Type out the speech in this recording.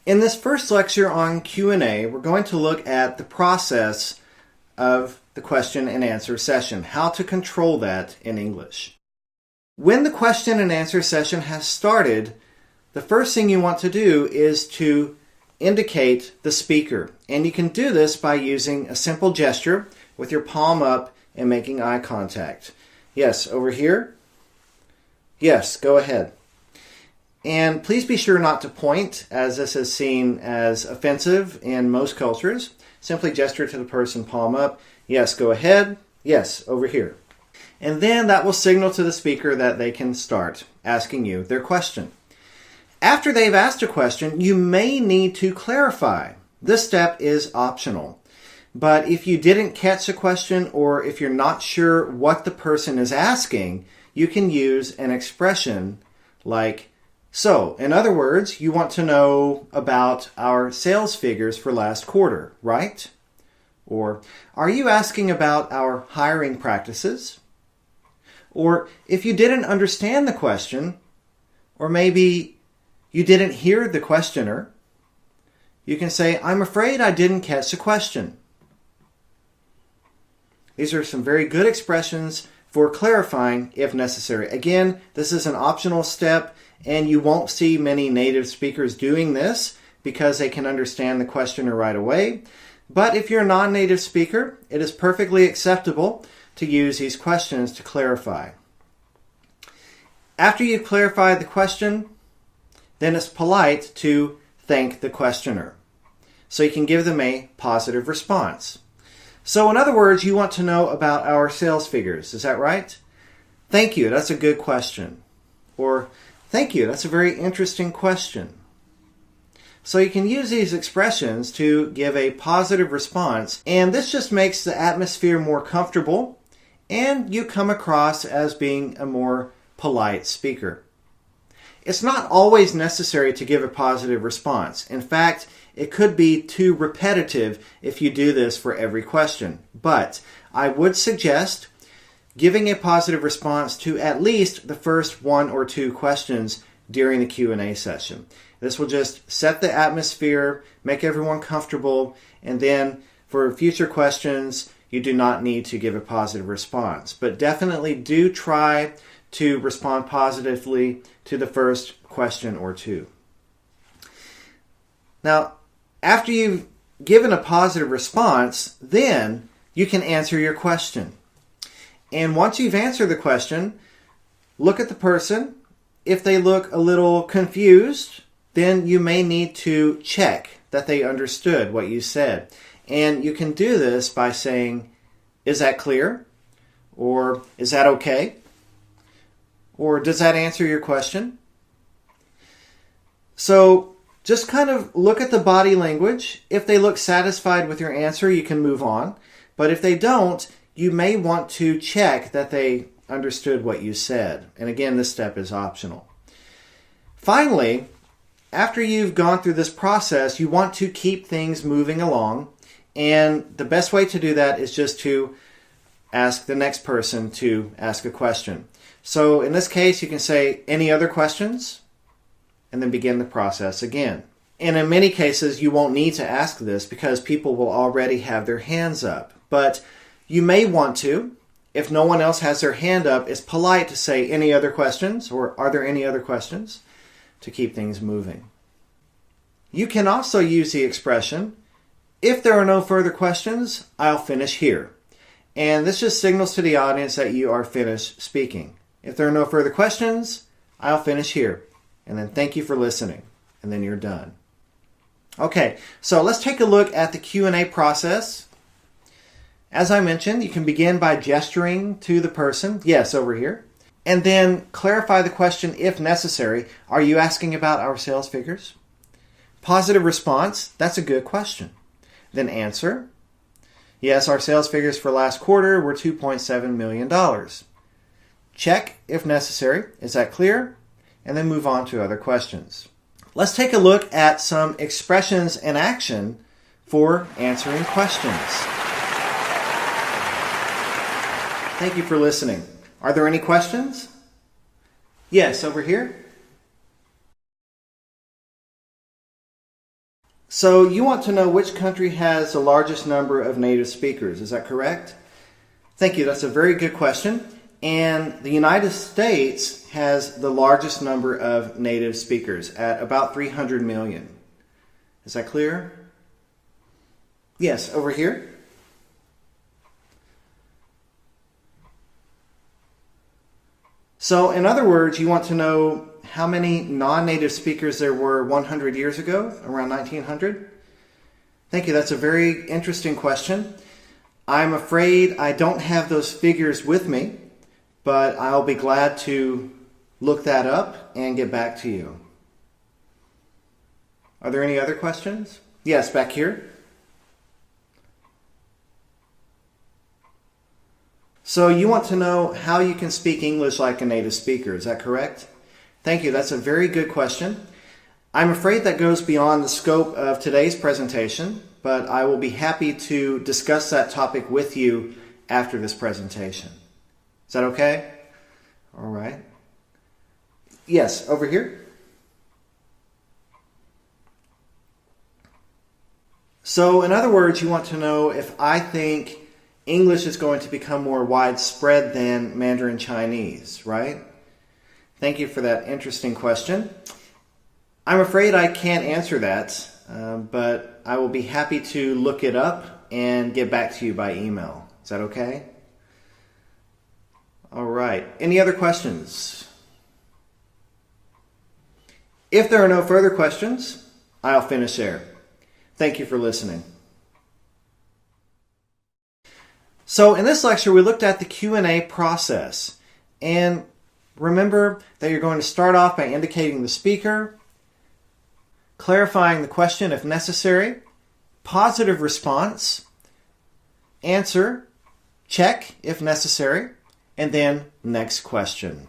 In this first lecture on Q&A, we're going to look at the process of the question and answer session, how to control that in English. When the question and answer session has started, the first thing you want to do is to indicate the speaker. And you can do this by using a simple gesture with your palm up and making eye contact. Yes, over here. Yes, go ahead. And please be sure not to point, as this is seen as offensive in most cultures. Simply gesture to the person, palm up. Yes, go ahead. Yes, over here. And then that will signal to the speaker that they can start asking you their question. After they've asked a question, you may need to clarify. This step is optional. But if you didn't catch a question, or if you're not sure what the person is asking, you can use an expression like, so, in other words, you want to know about our sales figures for last quarter, right? Or, are you asking about our hiring practices? Or, if you didn't understand the question, or maybe you didn't hear the questioner, you can say, I'm afraid I didn't catch the question. These are some very good expressions for clarifying if necessary. Again, this is an optional step, and you won't see many native speakers doing this because they can understand the questioner right away. But if you're a non-native speaker, it is perfectly acceptable to use these questions to clarify. After you've clarified the question, then it's polite to thank the questioner. So you can give them a positive response. So in other words, you want to know about our sales figures. Is that right? Thank you. That's a good question. Or, thank you. That's a very interesting question. So you can use these expressions to give a positive response, and this just makes the atmosphere more comfortable, and you come across as being a more polite speaker. It's not always necessary to give a positive response. In fact, it could be too repetitive if you do this for every question. But I would suggest giving a positive response to at least the first one or two questions during the Q&A session. This will just set the atmosphere, make everyone comfortable, and then for future questions, you do not need to give a positive response. But definitely do try to respond positively to the first question or two. Now, after you've given a positive response, then you can answer your question. And once you've answered the question, look at the person. If they look a little confused, then you may need to check that they understood what you said. And you can do this by saying, is that clear? Or is that okay? Or does that answer your question? So just kind of look at the body language. If they look satisfied with your answer, you can move on. But if they don't, you may want to check that they understood what you said. And again, this step is optional. Finally, after you've gone through this process, you want to keep things moving along. And the best way to do that is just to ask the next person to ask a question. So in this case, you can say, any other questions? And then begin the process again. And in many cases, you won't need to ask this because people will already have their hands up. But you may want to. If no one else has their hand up, it's polite to say, any other questions? Or are there any other questions? To keep things moving. You can also use the expression, if there are no further questions, I'll finish here. And this just signals to the audience that you are finished speaking. If there are no further questions, I'll finish here. And then thank you for listening. And then you're done. Okay, so let's take a look at the Q&A process. As I mentioned, you can begin by gesturing to the person. Yes, over here. And then clarify the question if necessary. Are you asking about our sales figures? Positive response. That's a good question. Then answer. Yes, our sales figures for last quarter were $2.7 million. Check if necessary. Is that clear? And then move on to other questions. Let's take a look at some expressions in action for answering questions. Thank you for listening. Are there any questions? Yes, over here. So you want to know which country has the largest number of native speakers, is that correct? Thank you, that's a very good question. And the United States has the largest number of native speakers at about 300 million. Is that clear? Yes, over here. So in other words, you want to know how many non-native speakers there were 100 years ago, around 1900? Thank you, that's a very interesting question. I'm afraid I don't have those figures with me, but I'll be glad to look that up and get back to you. Are there any other questions? Yes, back here. So you want to know how you can speak English like a native speaker, is that correct? Thank you, that's a very good question. I'm afraid that goes beyond the scope of today's presentation, but I will be happy to discuss that topic with you after this presentation. Is that okay? All right. Yes, over here. So in other words, you want to know if I think English is going to become more widespread than Mandarin Chinese, right? Thank you for that interesting question. I'm afraid I can't answer that, but I will be happy to look it up and get back to you by email. Is that okay? All right. Any other questions? If there are no further questions, I'll finish there. Thank you for listening. So in this lecture, we looked at the Q&A process. And remember that you're going to start off by indicating the speaker, clarifying the question if necessary, positive response, answer, check if necessary, and then next question.